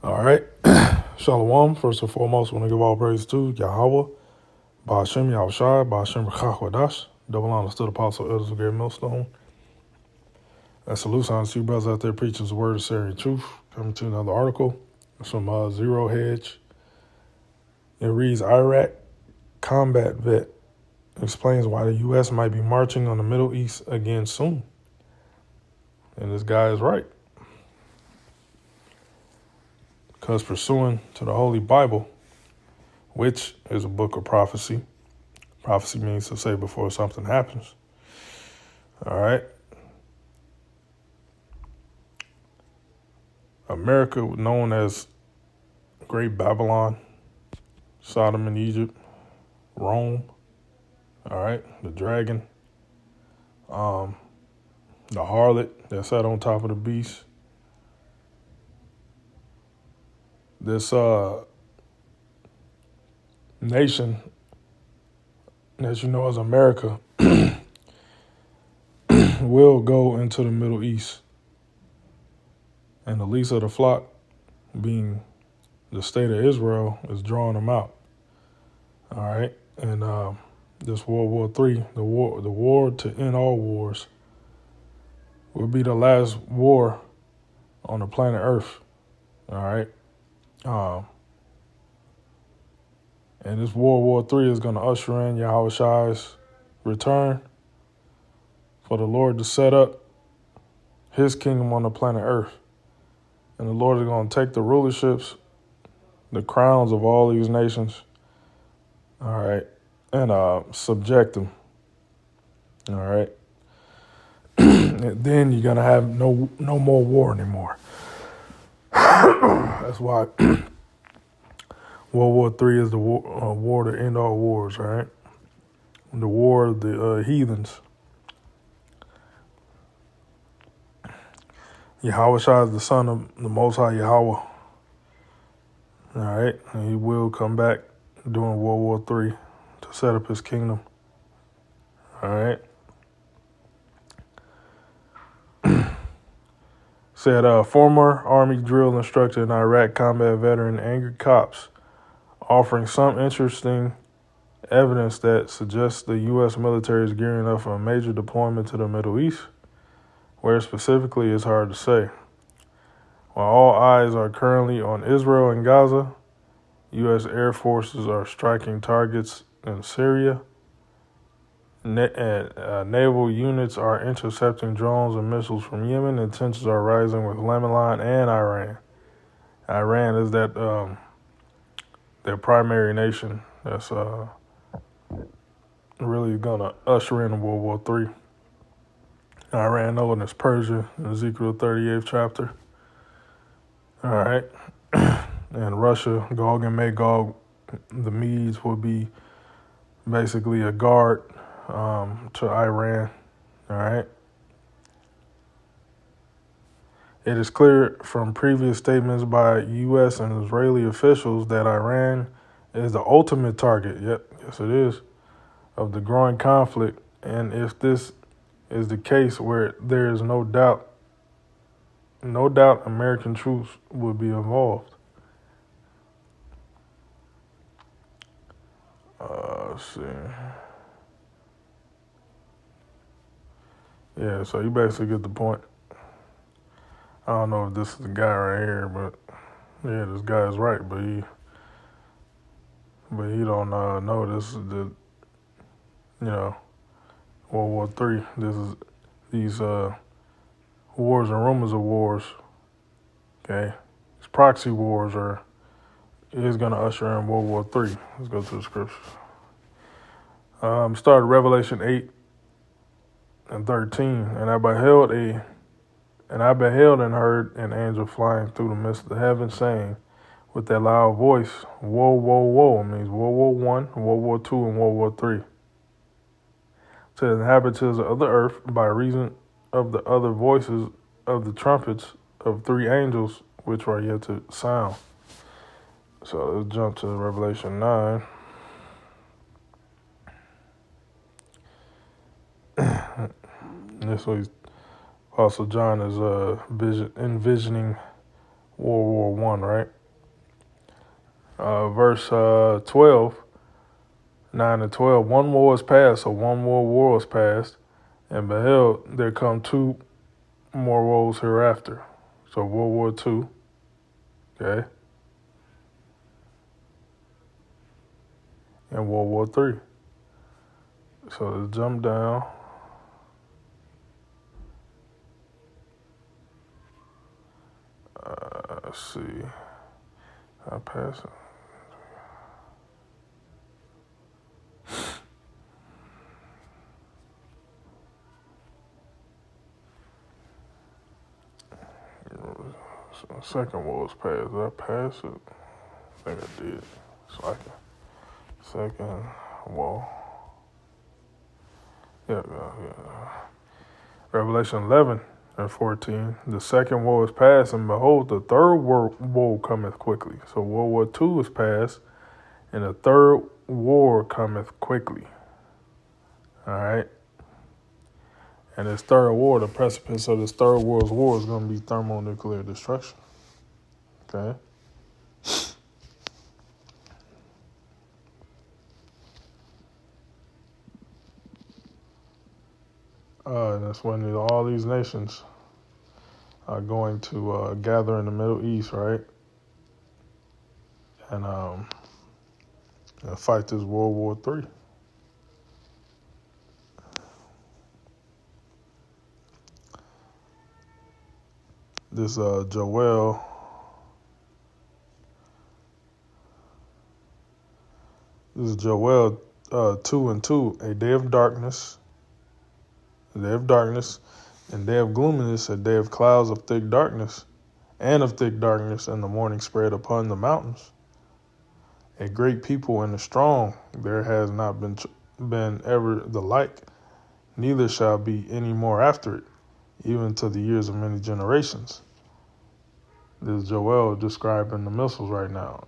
All right. Shalom. First and foremost, I want to give all praise to Yahweh, Ba'ashem Yahushai, Ba'ashem Rechach double honors to the apostle elders of Great Millstone. And salute to you brothers out there preaching the word of serious truth. Coming to another article. It's from Zero Hedge. It reads, Iraq combat vet explains why the U.S. might be marching on the Middle East again soon. And this guy is right. Because pursuant to the Holy Bible, which is a book of prophecy means to say before something happens. All right. America, known as Great Babylon, Sodom and Egypt, Rome, all right, the dragon, the harlot that sat on top of the beast. This nation, as you know, as America, will go into the Middle East. And the least of the flock, being the state of Israel, is drawing them out. All right. And this World War III, the war to end all wars, will be the last war on the planet Earth. All right. And this World War III is going to usher in Yahushai's return for the Lord to set up his kingdom on the planet Earth. And the Lord is going to take the rulerships, the crowns of all these nations, all right, and subject them, all right. And then you're going to have no more war anymore. That's why World War III is the war to end all wars, all right? The war of the heathens. Yahushua is the son of the Most High Yahweh. All right, and he will come back during World War III to set up his kingdom. All right. Said former Army drill instructor and Iraq combat veteran angered cops, offering some interesting evidence that suggests the U.S. military is gearing up for a major deployment to the Middle East. Where specifically is hard to say. While all eyes are currently on Israel and Gaza, U.S. Air Forces are striking targets in Syria. Naval units are intercepting drones and missiles from Yemen, and tensions are rising with Lebanon and Iran. Iran is that their primary nation that's really going to usher in World War III. Iran, known as Persia, in Ezekiel 38th chapter. All right. And Russia, Gog and Magog, the Medes will be basically a guard to Iran. All right. It is clear from previous statements by U.S. and Israeli officials that Iran is the ultimate target. Yep, yes it is, of the growing conflict. And if this is the case where there is no doubt American troops would be involved. Let's see. Yeah, so you basically get the point. I don't know if this is the guy right here, but yeah, this guy is right, but he don't know this is the, World War III. This is these wars and rumors of wars. Okay, these proxy wars is going to usher in World War III. Let's go to the scriptures. Started Revelation 8:13, and I beheld and heard an angel flying through the midst of the heaven, saying with that loud voice, "Woe, woe, woe!" It means World War I, World War II, and World War III. To the inhabitants of the earth, by reason of the other voices of the trumpets of three angels, which are yet to sound. So let's jump to Revelation 9. This way, Apostle John is envisioning World War One, right? Verse 12, 9 and 12. One war is past, so one more war is past, and beheld, there come two more woes hereafter. So World War Two, okay, and World War Three. So let's jump down. Let's see. I pass it. So second war was passed. Did I pass it? I think I did. So I can. Second war. Yeah. Revelation 11 and 14. The second war is past, and behold, the third war cometh quickly. So World War II is past, and the third war cometh quickly. All right. And this third war, the precipice of this third world war is going to be thermonuclear destruction. Okay. And that's when all these nations are going to gather in the Middle East, right? And fight this World War III. This Joel 2 and 2, a day of darkness, and day of gloominess, a day of clouds of thick darkness, and the morning spread upon the mountains. A great people and a strong, there has not been ever the like, neither shall be any more after it, even to the years of many generations. This is Joel describing the missiles right now.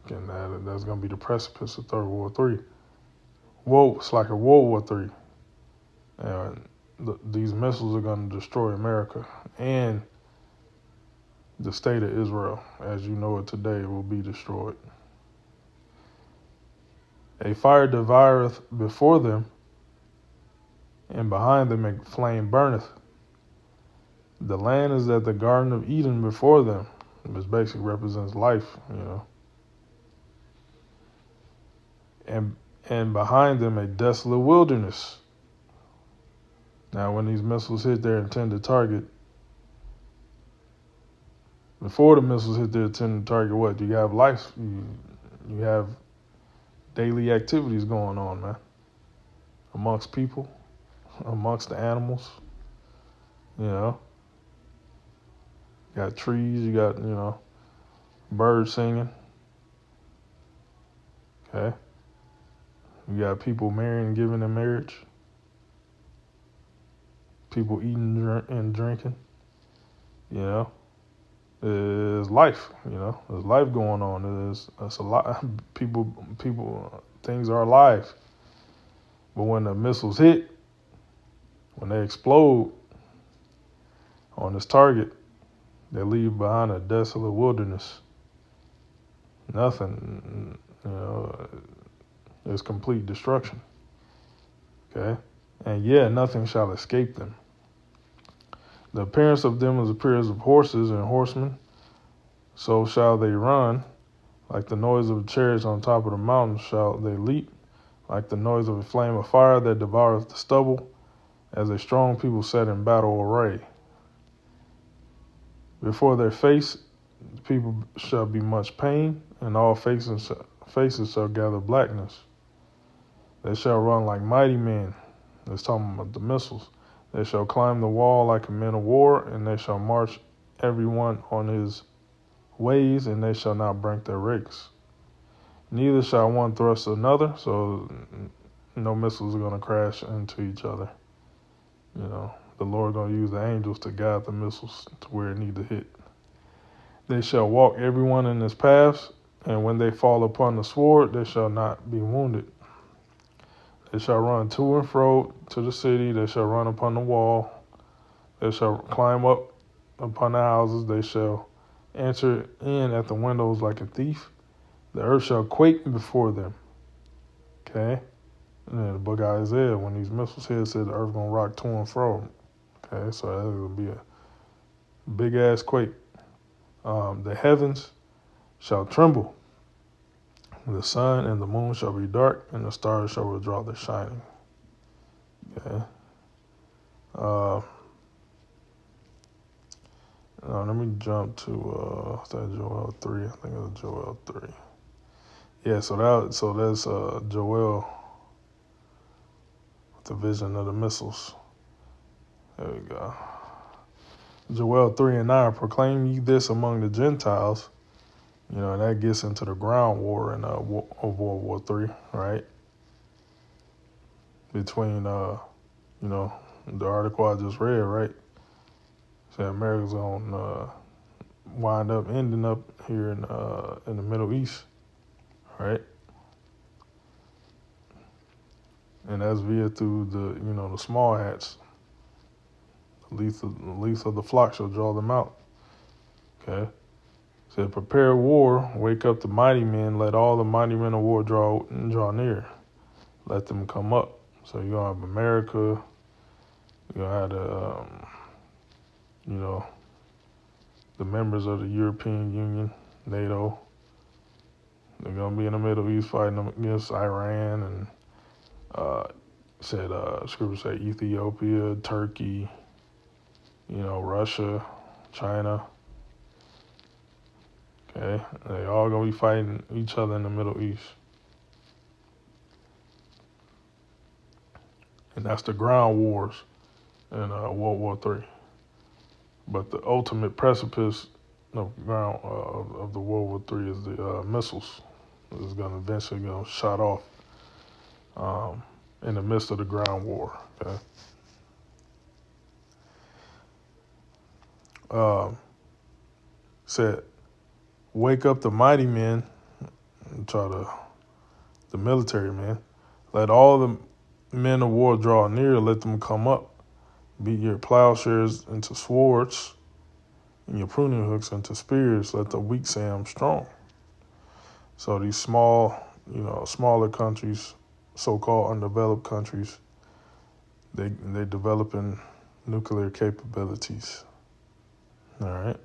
Again, that's going to be the precipice of Third World War III. Whoa, it's like a World War III. And these missiles are going to destroy America and the state of Israel, as you know it today, will be destroyed. A fire devoureth before them, and behind them a flame burneth. The land is at the Garden of Eden before them, which basically represents life, And behind them a desolate wilderness. Now, when these missiles hit their intended target, before the missiles hit their intended target, what? You have life, you have daily activities going on, man, amongst people, amongst the animals, You got trees, you got, birds singing, okay? You got people marrying and giving in marriage, people eating and drinking, There's life, There's life going on. There's a lot. People, things are alive. But when the missiles hit, when they explode on this target, they leave behind a desolate wilderness. Nothing, there's complete destruction. Okay? And nothing shall escape them. The appearance of them is the appearance of horses and horsemen. So shall they run. Like the noise of chariots on top of the mountain shall they leap. Like the noise of a flame of fire that devoureth the stubble. As a strong people set in battle array. Before their face, the people shall be much pain, and all faces shall gather blackness. They shall run like mighty men. That's talking about the missiles. They shall climb the wall like a men of war, and they shall march every one on his ways, and they shall not break their ranks. Neither shall one thrust another, so no missiles are going to crash into each other. The Lord going to use the angels to guide the missiles to where it need to hit. They shall walk everyone in his paths, and when they fall upon the sword, they shall not be wounded. They shall run to and fro to the city. They shall run upon the wall. They shall climb up upon the houses. They shall enter in at the windows like a thief. The earth shall quake before them. Okay? And then the book of Isaiah, when these missiles hit, said the earth going to rock to and fro. Okay? So that's going to be a big ass quake. The heavens shall tremble. The sun and the moon shall be dark, and the stars shall withdraw their shining. Okay? Let me jump to Joel 3. I think it was Joel 3. Yeah, so that's Joel with the vision of the missiles. There we go. Joel 3 and 9, proclaim ye this among the Gentiles. And that gets into the ground war in of World War III, right? Between the article I just read, right? Said America's gonna wind up ending up here in the Middle East, right? And that's through the small hats. The least of the flock shall draw them out. Okay. Said, prepare war, wake up the mighty men, let all the mighty men of war draw near. Let them come up. So you're gonna have America, you're gonna have the members of the European Union, NATO. They're gonna be in the Middle East fighting against Iran and scripture say Ethiopia, Turkey, Russia, China. Okay, they all gonna be fighting each other in the Middle East, and that's the ground wars in World War III. But the ultimate precipice of ground of the World War III is the missiles. It's gonna eventually get shot off in the midst of the ground war. Okay. Said, wake up the mighty men, and the military men. Let all the men of war draw near, let them come up. Beat your plowshares into swords, and your pruning hooks into spears. Let the weak say I'm strong. So these smaller countries, so-called undeveloped countries, they developing nuclear capabilities. All right.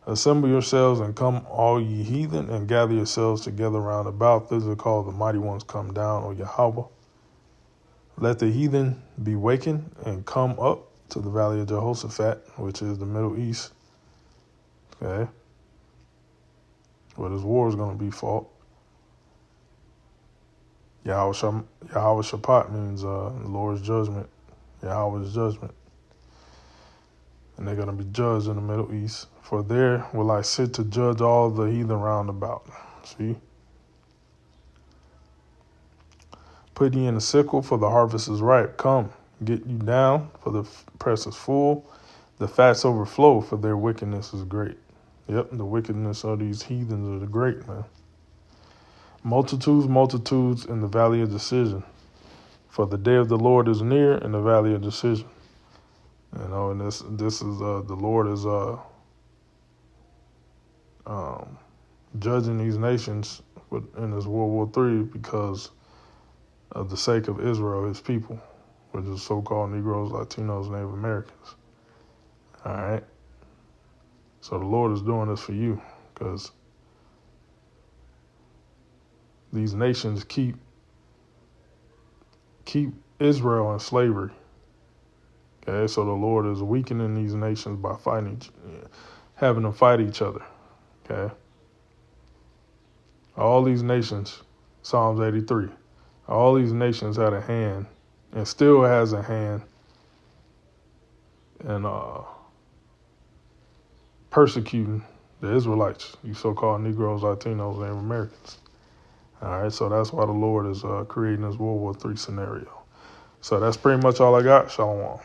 Assemble yourselves and come, all ye heathen, and gather yourselves together round about. This is called the mighty ones come down, O Yahweh. Let the heathen be wakened and come up to the valley of Jehoshaphat, which is the Middle East. Okay. Where this war is going to be fought. Yahweh Shaphat means Lord's judgment. Yahweh's judgment. And they're going to be judged in the Middle East. For there will I sit to judge all the heathen round about. See? Put ye in the sickle, for the harvest is ripe. Come, get you down, for the press is full. The fats overflow, for their wickedness is great. Yep, the wickedness of these heathens are great, man. Multitudes in the valley of decision. For the day of the Lord is near in the valley of decision. And this is the Lord is judging these nations in this World War III because of the sake of Israel, his people, which is so-called Negroes, Latinos, Native Americans. All right. So the Lord is doing this for you because these nations keep Israel in slavery. Okay, so the Lord is weakening these nations by having them fight each other. Okay. All these nations, Psalms 83, all these nations had a hand and still has a hand in persecuting the Israelites, you so-called Negroes, Latinos, Native Americans. All right, so that's why the Lord is creating this World War III scenario. So that's pretty much all I got. Shalom.